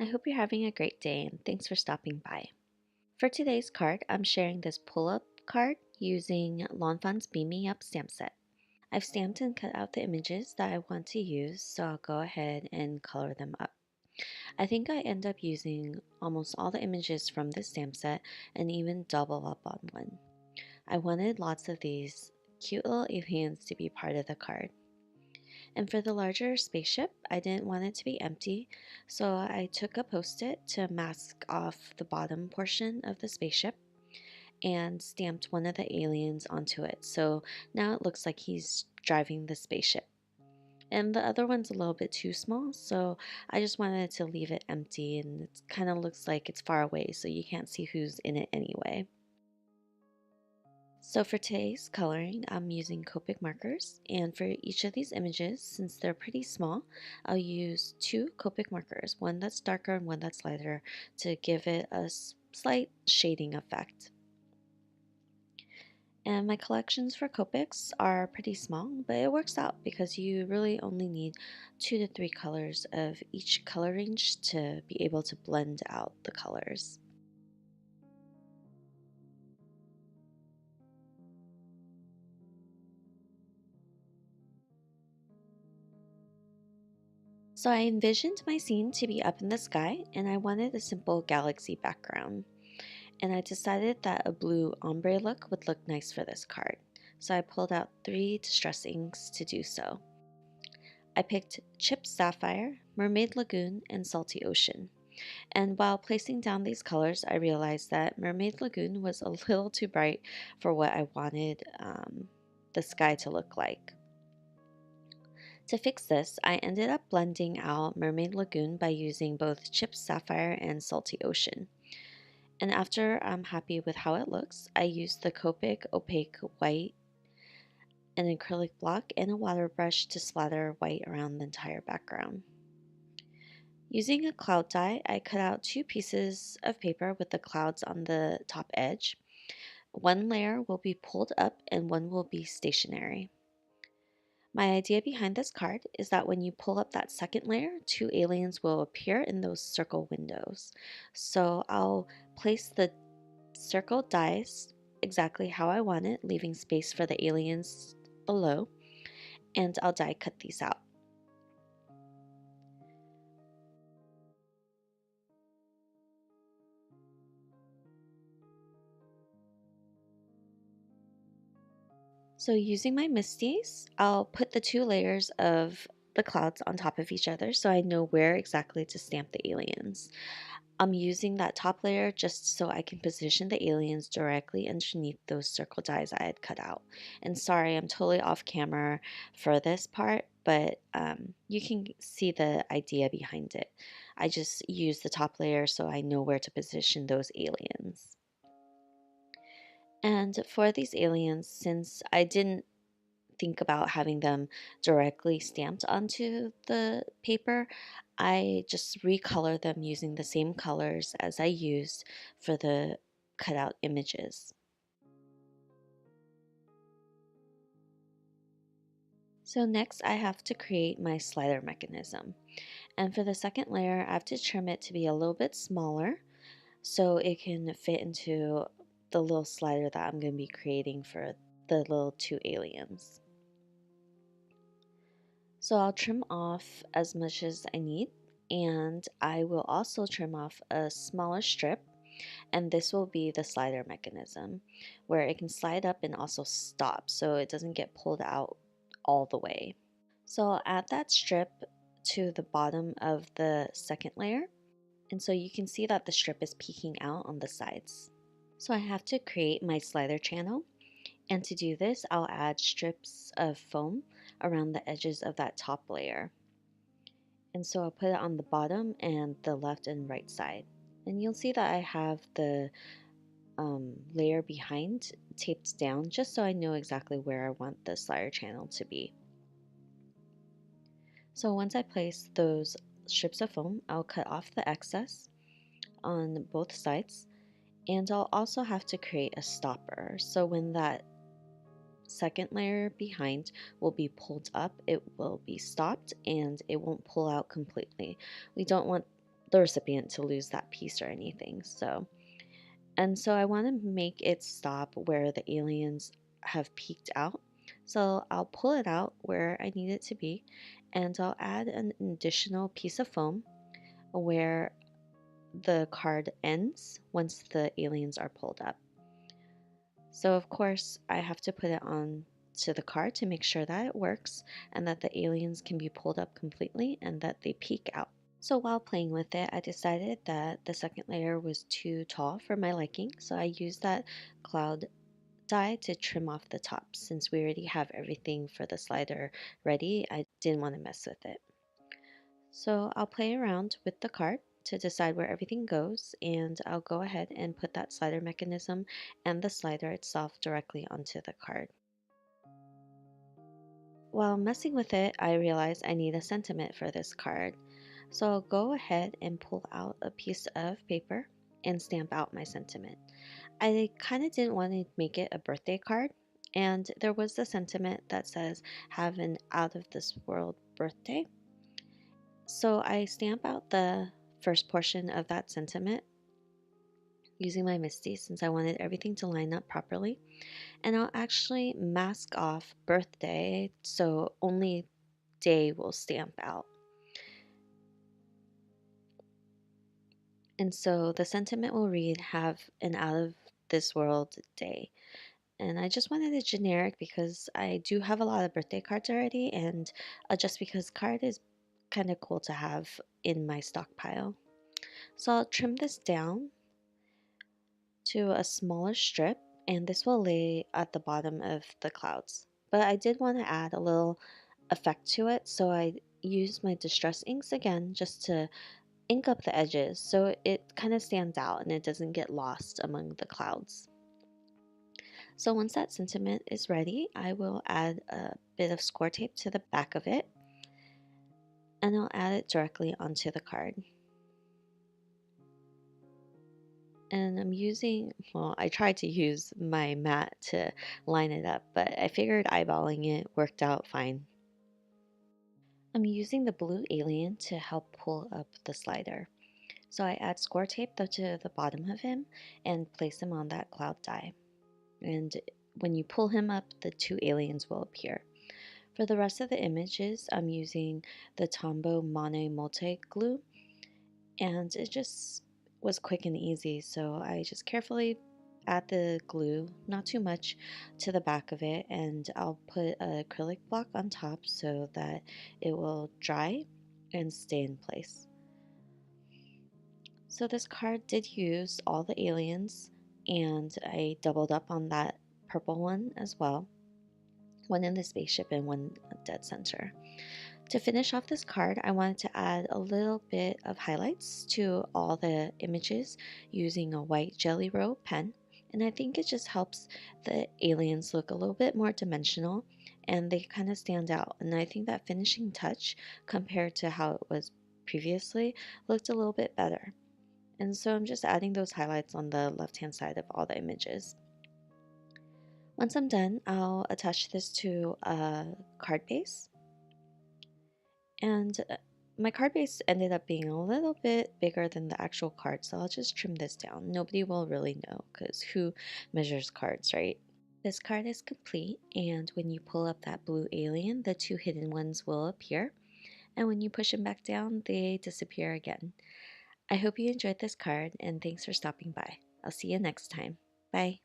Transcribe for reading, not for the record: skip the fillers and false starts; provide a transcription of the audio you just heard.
I hope you're having a great day and thanks for stopping by. For today's card, I'm sharing this pull-up card using Lawn Fawn's Beam Me Up stamp set. I've stamped and cut out the images that I want to use, so I'll go ahead and color them up. I think I end up using almost all the images from this stamp set and even double up on one. I wanted lots of these cute little aliens to be part of the card. And for the larger spaceship, I didn't want it to be empty, so I took a post-it to mask off the bottom portion of the spaceship and stamped one of the aliens onto it. So now it looks like he's driving the spaceship. And the other one's a little bit too small, so I just wanted to leave it empty, and it kind of looks like it's far away, so you can't see who's in it anyway. So for today's coloring, I'm using Copic markers, and for each of these images, since they're pretty small, I'll use two Copic markers, one that's darker and one that's lighter, to give it a slight shading effect. And my collections for Copics are pretty small, but it works out because you really only need 2 to 3 colors of each color range to be able to blend out the colors. So I envisioned my scene to be up in the sky, and I wanted a simple galaxy background. And I decided that a blue ombre look would look nice for this card. So I pulled out 3 distress inks to do so. I picked Chipped Sapphire, Mermaid Lagoon, and Salty Ocean. And while placing down these colors, I realized that Mermaid Lagoon was a little too bright for what I wanted the sky to look like. To fix this, I ended up blending out Mermaid Lagoon by using both Chipped Sapphire and Salty Ocean. And after I'm happy with how it looks, I used the Copic Opaque White, an acrylic block, and a water brush to splatter white around the entire background. Using a cloud die, I cut out 2 pieces of paper with the clouds on the top edge. One layer will be pulled up and one will be stationary. My idea behind this card is that when you pull up that second layer, 2 aliens will appear in those circle windows. So I'll place the circle dies exactly how I want it, leaving space for the aliens below, and I'll die cut these out. So using my Misties, I'll put the 2 layers of the clouds on top of each other so I know where exactly to stamp the aliens. I'm using that top layer just so I can position the aliens directly underneath those circle dies I had cut out. And sorry, I'm totally off camera for this part, but you can see the idea behind it. I just use the top layer so I know where to position those aliens. And for these aliens, since I didn't think about having them directly stamped onto the paper, I just recolor them using the same colors as I used for the cutout images. So next I have to create my slider mechanism. And for the second layer, I have to trim it to be a little bit smaller so it can fit into the little slider that I'm going to be creating for the little 2 aliens. So I'll trim off as much as I need, and I will also trim off a smaller strip, and this will be the slider mechanism where it can slide up and also stop so it doesn't get pulled out all the way. So I'll add that strip to the bottom of the second layer, and so you can see that the strip is peeking out on the sides. So I have to create my slider channel. And to do this, I'll add strips of foam around the edges of that top layer. And so I'll put it on the bottom and the left and right side. And you'll see that I have the layer behind taped down just so I know exactly where I want the slider channel to be. So once I place those strips of foam, I'll cut off the excess on both sides. And I'll also have to create a stopper. So when that second layer behind will be pulled up, it will be stopped and it won't pull out completely. We don't want the recipient to lose that piece or anything. So I want to make it stop where the aliens have peeked out. So I'll pull it out where I need it to be, and I'll add an additional piece of foam where the card ends once the aliens are pulled up. So of course I have to put it on to the card to make sure that it works and that the aliens can be pulled up completely and that they peek out. So while playing with it, I decided that the second layer was too tall for my liking, so I used that cloud die to trim off the top. Since we already have everything for the slider ready, I didn't want to mess with it. So I'll play around with the card to decide where everything goes, and I'll go ahead and put that slider mechanism and the slider itself directly onto the card. While messing with it, I realized I need a sentiment for this card. So I'll go ahead and pull out a piece of paper and stamp out my sentiment. I kind of didn't want to make it a birthday card, and there was the sentiment that says, "Have an out of this world birthday." So I stamp out the first portion of that sentiment using my Misty since I wanted everything to line up properly. And I'll actually mask off birthday so only day will stamp out. And so the sentiment will read, "Have an out of this world day." And I just wanted it generic because I do have a lot of birthday cards already, and a just because card is kind of cool to have in my stockpile. So I'll trim this down to a smaller strip, and this will lay at the bottom of the clouds. But I did want to add a little effect to it, so I used my distress inks again just to ink up the edges so it kind of stands out and it doesn't get lost among the clouds. So once that sentiment is ready, I will add a bit of score tape to the back of it, and I'll add it directly onto the card. And I tried to use my mat to line it up, but I figured eyeballing it worked out fine. I'm using the blue alien to help pull up the slider. So I add score tape to the bottom of him and place him on that cloud die. And when you pull him up, the two aliens will appear. For the rest of the images, I'm using the Tombow Mono Multi glue, and it just was quick and easy, so I just carefully add the glue, not too much, to the back of it, and I'll put an acrylic block on top so that it will dry and stay in place. So this card did use all the aliens, and I doubled up on that purple one as well, one in the spaceship and one dead center. To finish off this card, I wanted to add a little bit of highlights to all the images using a white Jelly Roll pen, and I think it just helps the aliens look a little bit more dimensional and they kind of stand out. And I think that finishing touch compared to how it was previously looked a little bit better. And so I'm just adding those highlights on the left-hand side of all the images. Once I'm done, I'll attach this to a card base. And my card base ended up being a little bit bigger than the actual card, so I'll just trim this down. Nobody will really know because who measures cards, right? This card is complete, and when you pull up that blue alien, the two hidden ones will appear. And when you push them back down, they disappear again. I hope you enjoyed this card, and thanks for stopping by. I'll see you next time. Bye.